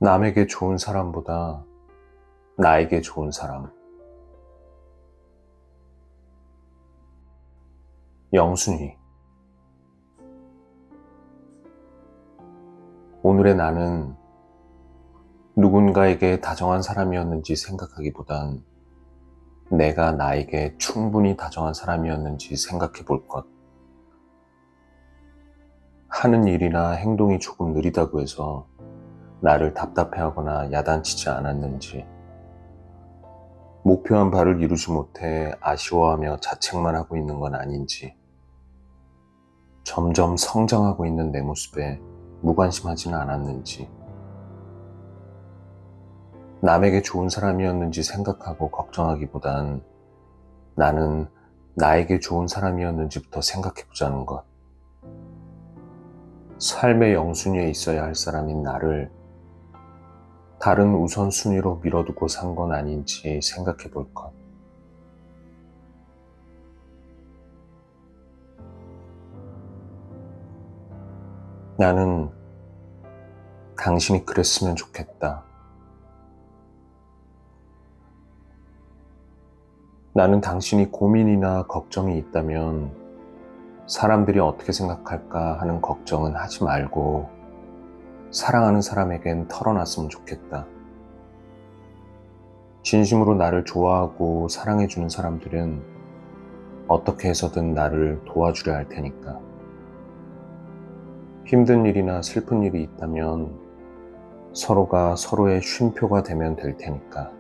남에게 좋은 사람보다 나에게 좋은 사람. 영순이. 오늘의 나는 누군가에게 다정한 사람이었는지 생각하기보단 내가 나에게 충분히 다정한 사람이었는지 생각해 볼 것. 하는 일이나 행동이 조금 느리다고 해서 나를 답답해하거나 야단치지 않았는지, 목표한 바를 이루지 못해 아쉬워하며 자책만 하고 있는 건 아닌지, 점점 성장하고 있는 내 모습에 무관심하지는 않았는지, 남에게 좋은 사람이었는지 생각하고 걱정하기보단 나는 나에게 좋은 사람이었는지부터 생각해보자는 것. 삶의 영순위에 있어야 할 사람인 나를 다른 우선순위로 밀어두고 산 건 아닌지 생각해볼 것. 나는 당신이 그랬으면 좋겠다. 나는 당신이 고민이나 걱정이 있다면 사람들이 어떻게 생각할까 하는 걱정은 하지 말고 사랑하는 사람에겐 털어놨으면 좋겠다. 진심으로 나를 좋아하고 사랑해주는 사람들은 어떻게 해서든 나를 도와주려 할 테니까. 힘든 일이나 슬픈 일이 있다면 서로가 서로의 쉼표가 되면 될 테니까.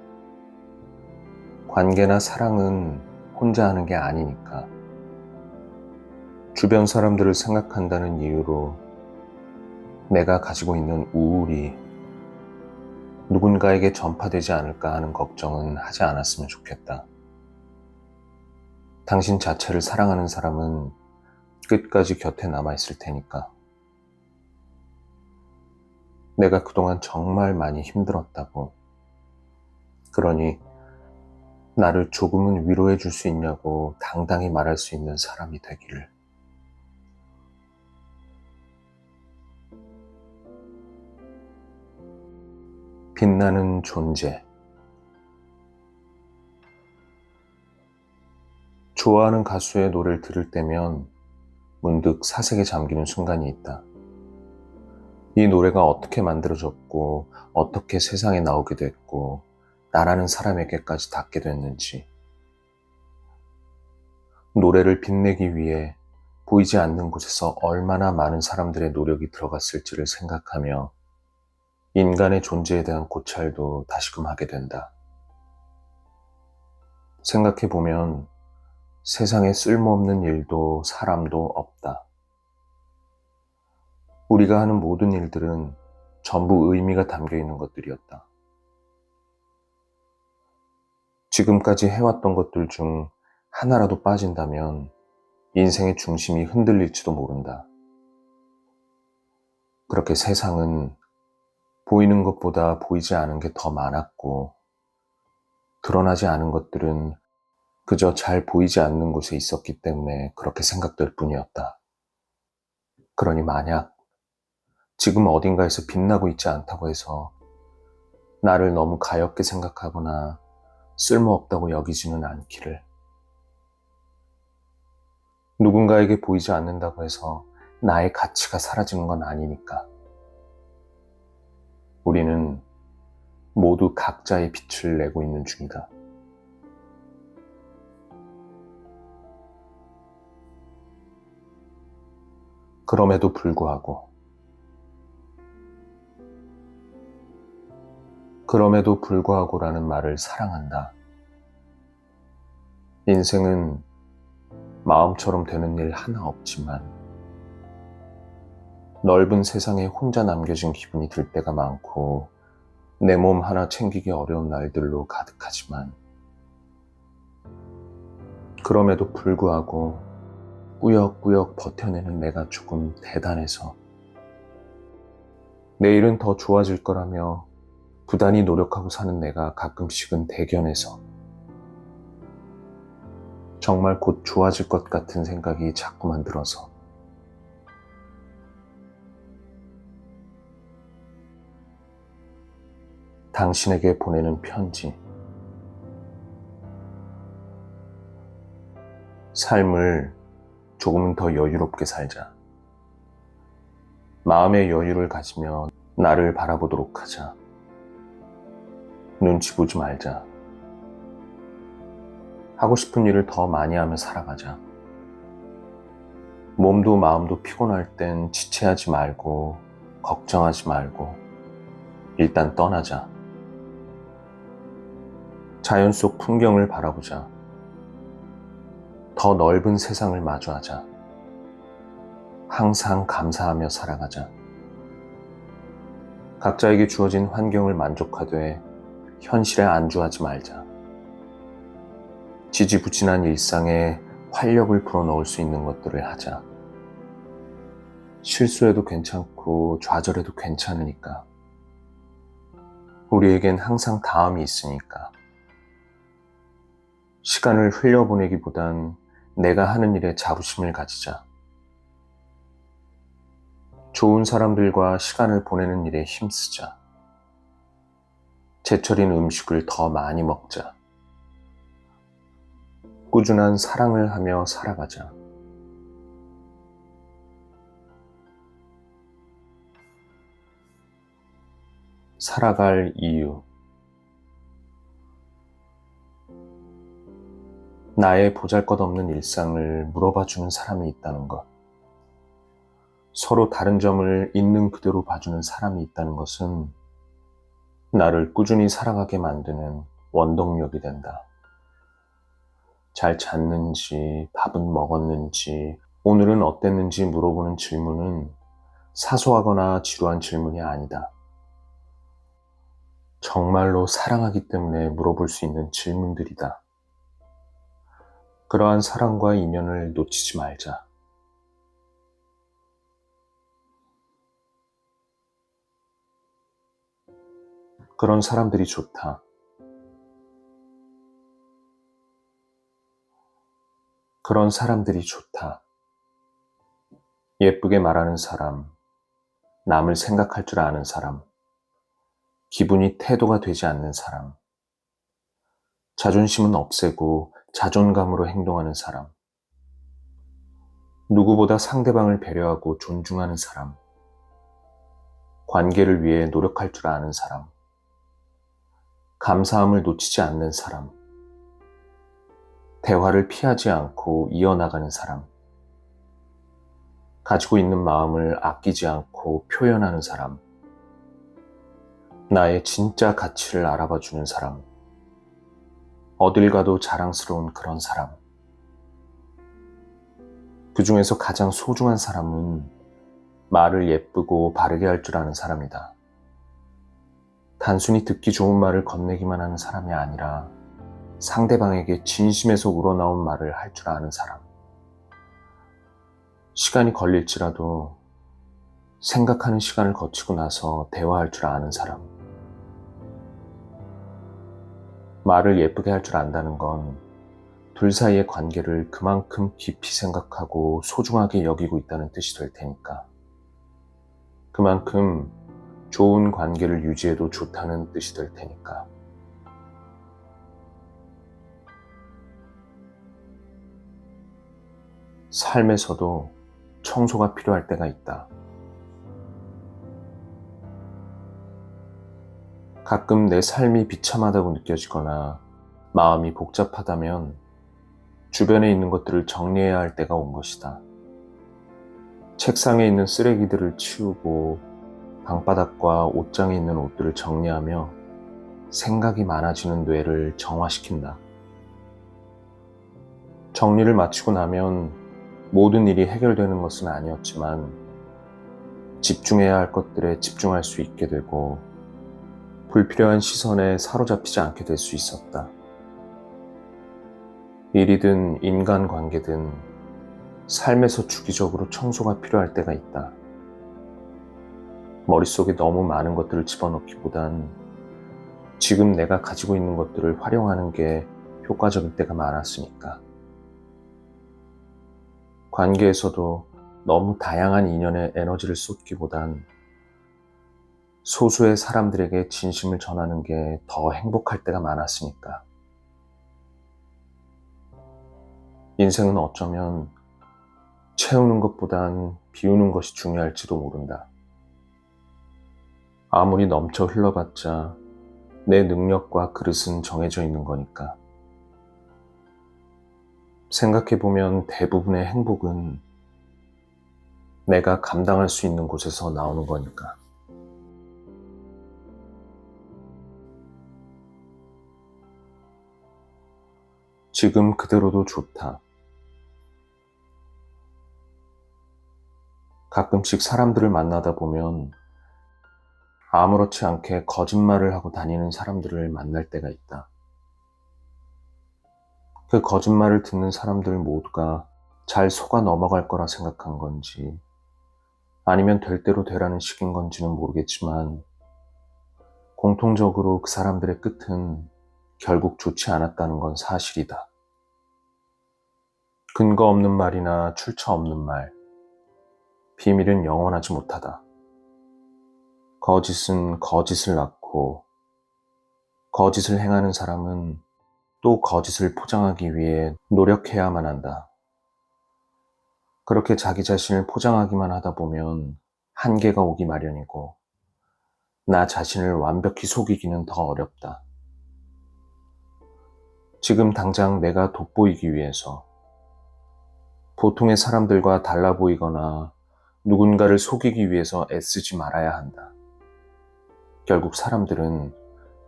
관계나 사랑은 혼자 하는 게 아니니까. 주변 사람들을 생각한다는 이유로 내가 가지고 있는 우울이 누군가에게 전파되지 않을까 하는 걱정은 하지 않았으면 좋겠다. 당신 자체를 사랑하는 사람은 끝까지 곁에 남아있을 테니까. 내가 그동안 정말 많이 힘들었다고. 그러니 나를 조금은 위로해 줄 수 있냐고 당당히 말할 수 있는 사람이 되기를. 빛나는 존재. 좋아하는 가수의 노래를 들을 때면 문득 사색에 잠기는 순간이 있다. 이 노래가 어떻게 만들어졌고 어떻게 세상에 나오게 됐고 나라는 사람에게까지 닿게 됐는지, 노래를 빛내기 위해 보이지 않는 곳에서 얼마나 많은 사람들의 노력이 들어갔을지를 생각하며 인간의 존재에 대한 고찰도 다시금 하게 된다. 생각해보면 세상에 쓸모없는 일도 사람도 없다. 우리가 하는 모든 일들은 전부 의미가 담겨 있는 것들이었다. 지금까지 해왔던 것들 중 하나라도 빠진다면 인생의 중심이 흔들릴지도 모른다. 그렇게 세상은 보이는 것보다 보이지 않은 게 더 많았고, 드러나지 않은 것들은 그저 잘 보이지 않는 곳에 있었기 때문에 그렇게 생각될 뿐이었다. 그러니 만약 지금 어딘가에서 빛나고 있지 않다고 해서 나를 너무 가엽게 생각하거나 쓸모없다고 여기지는 않기를. 누군가에게 보이지 않는다고 해서 나의 가치가 사라지는 건 아니니까. 우리는 모두 각자의 빛을 내고 있는 중이다. 그럼에도 불구하고라는 말을 사랑한다. 인생은 마음처럼 되는 일 하나 없지만 넓은 세상에 혼자 남겨진 기분이 들 때가 많고 내 몸 하나 챙기기 어려운 날들로 가득하지만, 그럼에도 불구하고 꾸역꾸역 버텨내는 내가 조금 대단해서 내일은 더 좋아질 거라며 부단히 노력하고 사는 내가 가끔씩은 대견해서 정말 곧 좋아질 것 같은 생각이 자꾸만 들어서 당신에게 보내는 편지. 삶을 조금은 더 여유롭게 살자. 마음의 여유를 가지며 나를 바라보도록 하자. 눈치 보지 말자. 하고 싶은 일을 더 많이 하며 살아가자. 몸도 마음도 피곤할 땐 지체하지 말고 걱정하지 말고 일단 떠나자. 자연 속 풍경을 바라보자. 더 넓은 세상을 마주하자. 항상 감사하며 살아가자. 각자에게 주어진 환경을 만족하되 현실에 안주하지 말자. 지지부진한 일상에 활력을 불어넣을 수 있는 것들을 하자. 실수해도 괜찮고 좌절해도 괜찮으니까. 우리에겐 항상 다음이 있으니까. 시간을 흘려보내기보단 내가 하는 일에 자부심을 가지자. 좋은 사람들과 시간을 보내는 일에 힘쓰자. 제철인 음식을 더 많이 먹자. 꾸준한 사랑을 하며 살아가자. 살아갈 이유. 나의 보잘것없는 일상을 물어봐주는 사람이 있다는 것. 서로 다른 점을 있는 그대로 봐주는 사람이 있다는 것은 나를 꾸준히 살아가게 만드는 원동력이 된다. 잘 잤는지, 밥은 먹었는지, 오늘은 어땠는지 물어보는 질문은 사소하거나 지루한 질문이 아니다. 정말로 사랑하기 때문에 물어볼 수 있는 질문들이다. 그러한 사랑과 인연을 놓치지 말자. 그런 사람들이 좋다. 그런 사람들이 좋다. 예쁘게 말하는 사람, 남을 생각할 줄 아는 사람, 기분이 태도가 되지 않는 사람, 자존심은 없애고 자존감으로 행동하는 사람, 누구보다 상대방을 배려하고 존중하는 사람, 관계를 위해 노력할 줄 아는 사람, 감사함을 놓치지 않는 사람, 대화를 피하지 않고 이어나가는 사람, 가지고 있는 마음을 아끼지 않고 표현하는 사람, 나의 진짜 가치를 알아봐주는 사람, 어딜 가도 자랑스러운 그런 사람. 그 중에서 가장 소중한 사람은 말을 예쁘고 바르게 할 줄 아는 사람이다. 단순히 듣기 좋은 말을 건네기만 하는 사람이 아니라 상대방에게 진심에서 우러나온 말을 할 줄 아는 사람. 시간이 걸릴지라도 생각하는 시간을 거치고 나서 대화할 줄 아는 사람. 말을 예쁘게 할 줄 안다는 건 둘 사이의 관계를 그만큼 깊이 생각하고 소중하게 여기고 있다는 뜻이 될 테니까. 그만큼 좋은 관계를 유지해도 좋다는 뜻이 될 테니까. 삶에서도 청소가 필요할 때가 있다. 가끔 내 삶이 비참하다고 느껴지거나 마음이 복잡하다면 주변에 있는 것들을 정리해야 할 때가 온 것이다. 책상에 있는 쓰레기들을 치우고 방바닥과 옷장에 있는 옷들을 정리하며 생각이 많아지는 뇌를 정화시킨다. 정리를 마치고 나면 모든 일이 해결되는 것은 아니었지만 집중해야 할 것들에 집중할 수 있게 되고 불필요한 시선에 사로잡히지 않게 될 수 있었다. 일이든 인간관계든 삶에서 주기적으로 청소가 필요할 때가 있다. 머릿속에 너무 많은 것들을 집어넣기보단 지금 내가 가지고 있는 것들을 활용하는 게 효과적일 때가 많았으니까. 관계에서도 너무 다양한 인연에 에너지를 쏟기보단 소수의 사람들에게 진심을 전하는 게 더 행복할 때가 많았으니까. 인생은 어쩌면 채우는 것보단 비우는 것이 중요할지도 모른다. 아무리 넘쳐 흘러봤자 내 능력과 그릇은 정해져 있는 거니까. 생각해보면 대부분의 행복은 내가 감당할 수 있는 곳에서 나오는 거니까. 지금 그대로도 좋다. 가끔씩 사람들을 만나다 보면 아무렇지 않게 거짓말을 하고 다니는 사람들을 만날 때가 있다. 그 거짓말을 듣는 사람들 모두가 잘 속아 넘어갈 거라 생각한 건지 아니면 될 대로 되라는 식인 건지는 모르겠지만 공통적으로 그 사람들의 끝은 결국 좋지 않았다는 건 사실이다. 근거 없는 말이나 출처 없는 말, 비밀은 영원하지 못하다. 거짓은 거짓을 낳고 거짓을 행하는 사람은 또 거짓을 포장하기 위해 노력해야만 한다. 그렇게 자기 자신을 포장하기만 하다 보면 한계가 오기 마련이고 나 자신을 완벽히 속이기는 더 어렵다. 지금 당장 내가 돋보이기 위해서 보통의 사람들과 달라 보이거나 누군가를 속이기 위해서 애쓰지 말아야 한다. 결국 사람들은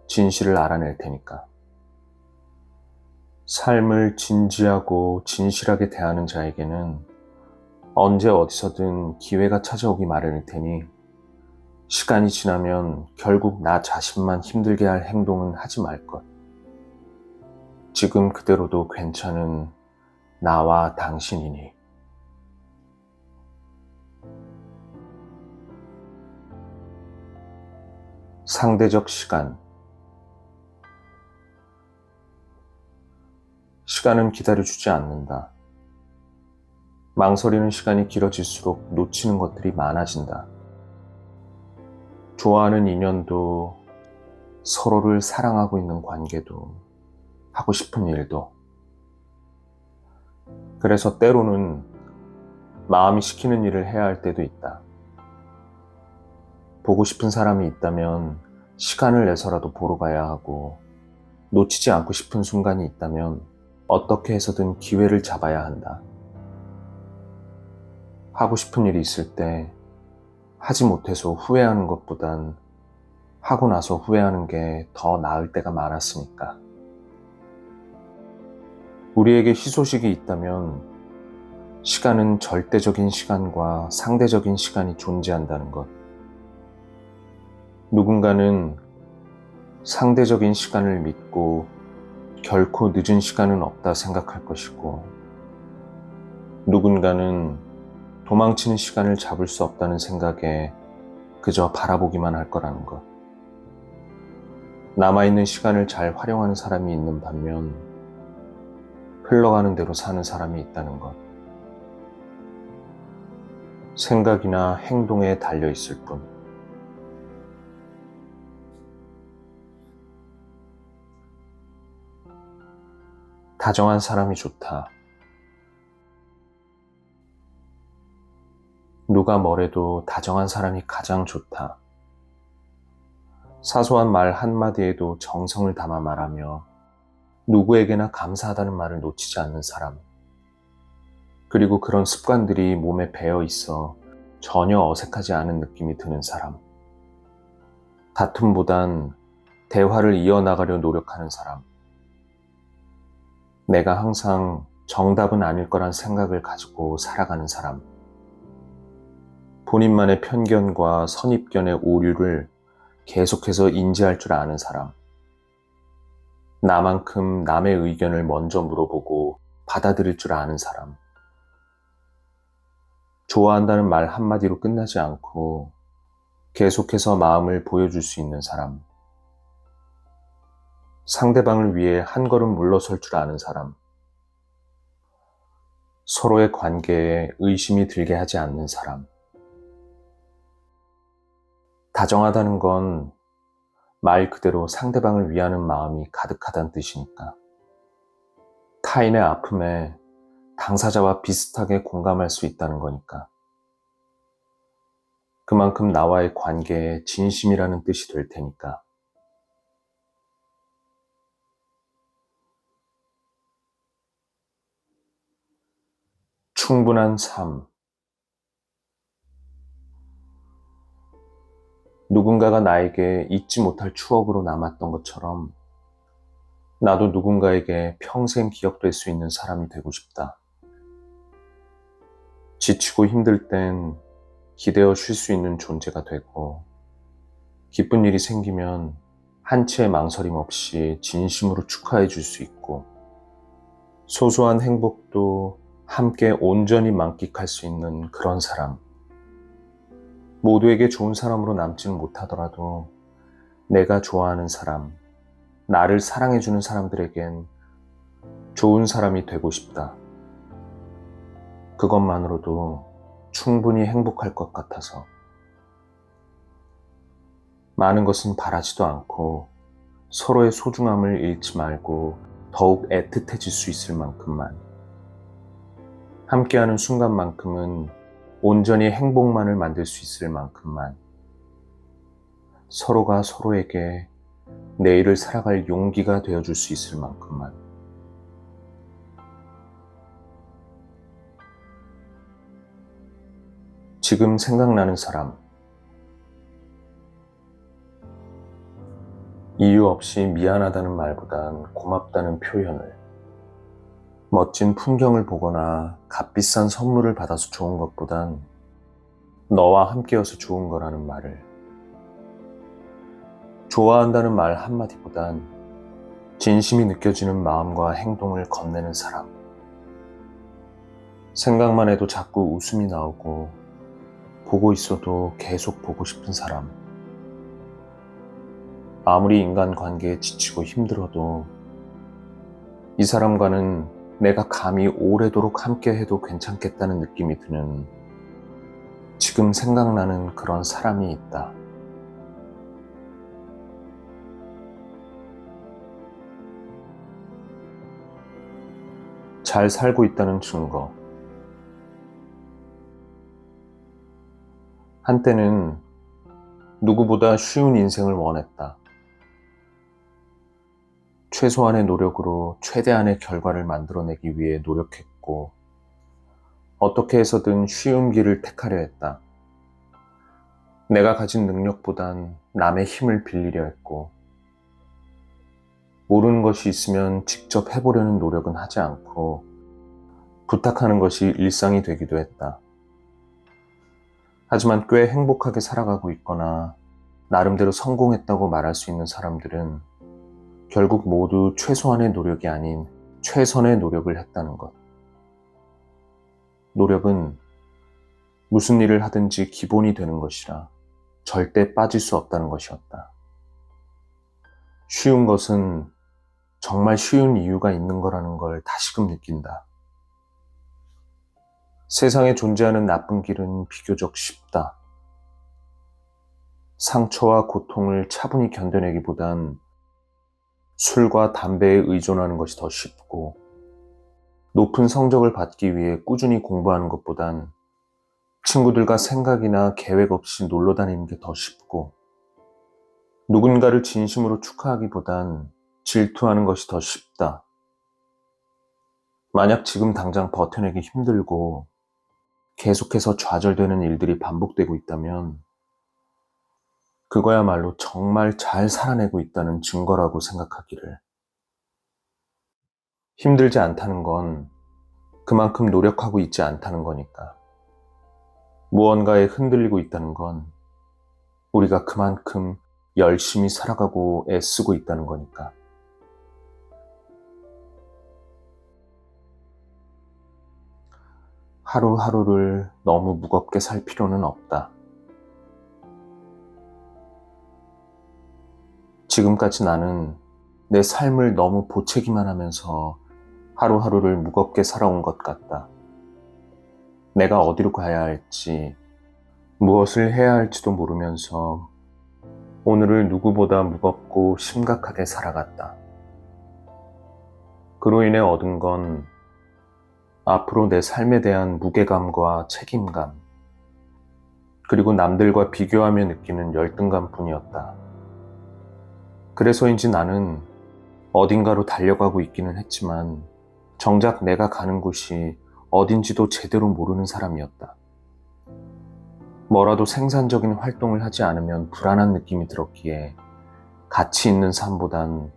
진실을 알아낼 테니까. 삶을 진지하고 진실하게 대하는 자에게는 언제 어디서든 기회가 찾아오기 마련일 테니 시간이 지나면 결국 나 자신만 힘들게 할 행동은 하지 말 것. 지금 그대로도 괜찮은 나와 당신이니. 상대적 시간. 시간은 기다려주지 않는다. 망설이는 시간이 길어질수록 놓치는 것들이 많아진다. 좋아하는 인연도, 서로를 사랑하고 있는 관계도, 하고 싶은 일도. 그래서 때로는 마음이 시키는 일을 해야 할 때도 있다. 보고 싶은 사람이 있다면 시간을 내서라도 보러 가야 하고, 놓치지 않고 싶은 순간이 있다면 어떻게 해서든 기회를 잡아야 한다. 하고 싶은 일이 있을 때 하지 못해서 후회하는 것보단 하고 나서 후회하는 게 더 나을 때가 많았으니까. 우리에게 희소식이 있다면 시간은 절대적인 시간과 상대적인 시간이 존재한다는 것. 누군가는 상대적인 시간을 믿고 결코 늦은 시간은 없다 생각할 것이고, 누군가는 도망치는 시간을 잡을 수 없다는 생각에 그저 바라보기만 할 거라는 것. 남아있는 시간을 잘 활용하는 사람이 있는 반면 흘러가는 대로 사는 사람이 있다는 것. 생각이나 행동에 달려 있을 뿐. 다정한 사람이 좋다. 누가 뭐래도 다정한 사람이 가장 좋다. 사소한 말 한마디에도 정성을 담아 말하며 누구에게나 감사하다는 말을 놓치지 않는 사람. 그리고 그런 습관들이 몸에 배어 있어 전혀 어색하지 않은 느낌이 드는 사람. 다툼보단 대화를 이어나가려 노력하는 사람. 내가 항상 정답은 아닐 거란 생각을 가지고 살아가는 사람. 본인만의 편견과 선입견의 오류를 계속해서 인지할 줄 아는 사람. 나만큼 남의 의견을 먼저 물어보고 받아들일 줄 아는 사람. 좋아한다는 말 한마디로 끝나지 않고 계속해서 마음을 보여줄 수 있는 사람. 상대방을 위해 한 걸음 물러설 줄 아는 사람. 서로의 관계에 의심이 들게 하지 않는 사람. 다정하다는 건 말 그대로 상대방을 위하는 마음이 가득하다는 뜻이니까. 타인의 아픔에 당사자와 비슷하게 공감할 수 있다는 거니까. 그만큼 나와의 관계에 진심이라는 뜻이 될 테니까. 충분한 삶. 누군가가 나에게 잊지 못할 추억으로 남았던 것처럼 나도 누군가에게 평생 기억될 수 있는 사람이 되고 싶다. 지치고 힘들 땐 기대어 쉴 수 있는 존재가 되고, 기쁜 일이 생기면 한치의 망설임 없이 진심으로 축하해 줄 수 있고, 소소한 행복도 함께 온전히 만끽할 수 있는 그런 사람. 모두에게 좋은 사람으로 남지는 못하더라도 내가 좋아하는 사람, 나를 사랑해주는 사람들에겐 좋은 사람이 되고 싶다. 그것만으로도 충분히 행복할 것 같아서. 많은 것은 바라지도 않고 서로의 소중함을 잃지 말고 더욱 애틋해질 수 있을 만큼만, 함께하는 순간만큼은 온전히 행복만을 만들 수 있을 만큼만, 서로가 서로에게 내일을 살아갈 용기가 되어줄 수 있을 만큼만. 지금 생각나는 사람. 이유 없이 미안하다는 말보단 고맙다는 표현을, 멋진 풍경을 보거나 값비싼 선물을 받아서 좋은 것보단 너와 함께여서 좋은 거라는 말을, 좋아한다는 말 한마디보단 진심이 느껴지는 마음과 행동을 건네는 사람. 생각만 해도 자꾸 웃음이 나오고 보고 있어도 계속 보고 싶은 사람. 아무리 인간관계에 지치고 힘들어도 이 사람과는 내가 감히 오래도록 함께 해도 괜찮겠다는 느낌이 드는, 지금 생각나는 그런 사람이 있다. 잘 살고 있다는 증거. 한때는 누구보다 쉬운 인생을 원했다. 최소한의 노력으로 최대한의 결과를 만들어내기 위해 노력했고, 어떻게 해서든 쉬운 길을 택하려 했다. 내가 가진 능력보단 남의 힘을 빌리려 했고, 모르는 것이 있으면 직접 해보려는 노력은 하지 않고 부탁하는 것이 일상이 되기도 했다. 하지만 꽤 행복하게 살아가고 있거나 나름대로 성공했다고 말할 수 있는 사람들은 결국 모두 최소한의 노력이 아닌 최선의 노력을 했다는 것. 노력은 무슨 일을 하든지 기본이 되는 것이라 절대 빠질 수 없다는 것이었다. 쉬운 것은 정말 쉬운 이유가 있는 거라는 걸 다시금 느낀다. 세상에 존재하는 나쁜 길은 비교적 쉽다. 상처와 고통을 차분히 견뎌내기보단 술과 담배에 의존하는 것이 더 쉽고, 높은 성적을 받기 위해 꾸준히 공부하는 것보단 친구들과 생각이나 계획 없이 놀러 다니는 게 더 쉽고, 누군가를 진심으로 축하하기보단 질투하는 것이 더 쉽다. 만약 지금 당장 버텨내기 힘들고 계속해서 좌절되는 일들이 반복되고 있다면 그거야말로 정말 잘 살아내고 있다는 증거라고 생각하기를. 힘들지 않다는 건 그만큼 노력하고 있지 않다는 거니까. 무언가에 흔들리고 있다는 건 우리가 그만큼 열심히 살아가고 애쓰고 있다는 거니까. 하루하루를 너무 무겁게 살 필요는 없다. 지금까지 나는 내 삶을 너무 보채기만 하면서 하루하루를 무겁게 살아온 것 같다. 내가 어디로 가야 할지, 무엇을 해야 할지도 모르면서 오늘을 누구보다 무겁고 심각하게 살아갔다. 그로 인해 얻은 건 앞으로 내 삶에 대한 무게감과 책임감, 그리고 남들과 비교하며 느끼는 열등감 뿐이었다. 그래서인지 나는 어딘가로 달려가고 있기는 했지만 정작 내가 가는 곳이 어딘지도 제대로 모르는 사람이었다. 뭐라도 생산적인 활동을 하지 않으면 불안한 느낌이 들었기에 가치 있는 삶보단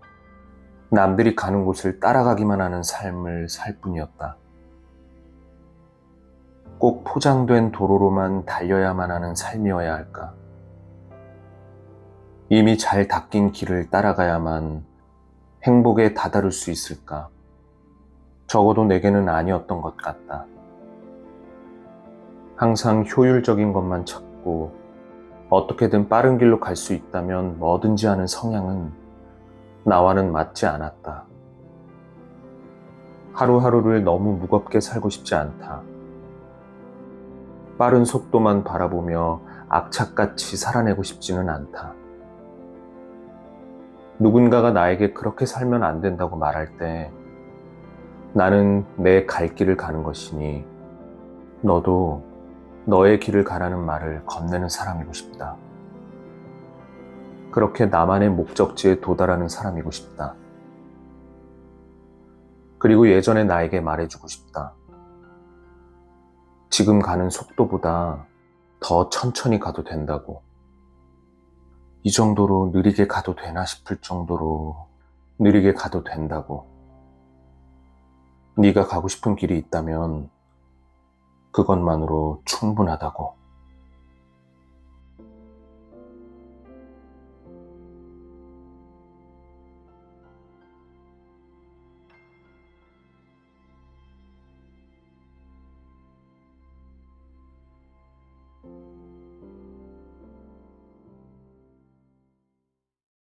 남들이 가는 곳을 따라가기만 하는 삶을 살 뿐이었다. 꼭 포장된 도로로만 달려야만 하는 삶이어야 할까? 이미 잘 닦인 길을 따라가야만 행복에 다다를 수 있을까? 적어도 내게는 아니었던 것 같다. 항상 효율적인 것만 찾고 어떻게든 빠른 길로 갈 수 있다면 뭐든지 하는 성향은 나와는 맞지 않았다. 하루하루를 너무 무겁게 살고 싶지 않다. 빠른 속도만 바라보며 악착같이 살아내고 싶지는 않다. 누군가가 나에게 그렇게 살면 안 된다고 말할 때 나는 내 갈 길을 가는 것이니 너도 너의 길을 가라는 말을 건네는 사람이고 싶다. 그렇게 나만의 목적지에 도달하는 사람이고 싶다. 그리고 예전에 나에게 말해주고 싶다. 지금 가는 속도보다 더 천천히 가도 된다고. 이 정도로 느리게 가도 되나 싶을 정도로 느리게 가도 된다고. 네가 가고 싶은 길이 있다면 그것만으로 충분하다고.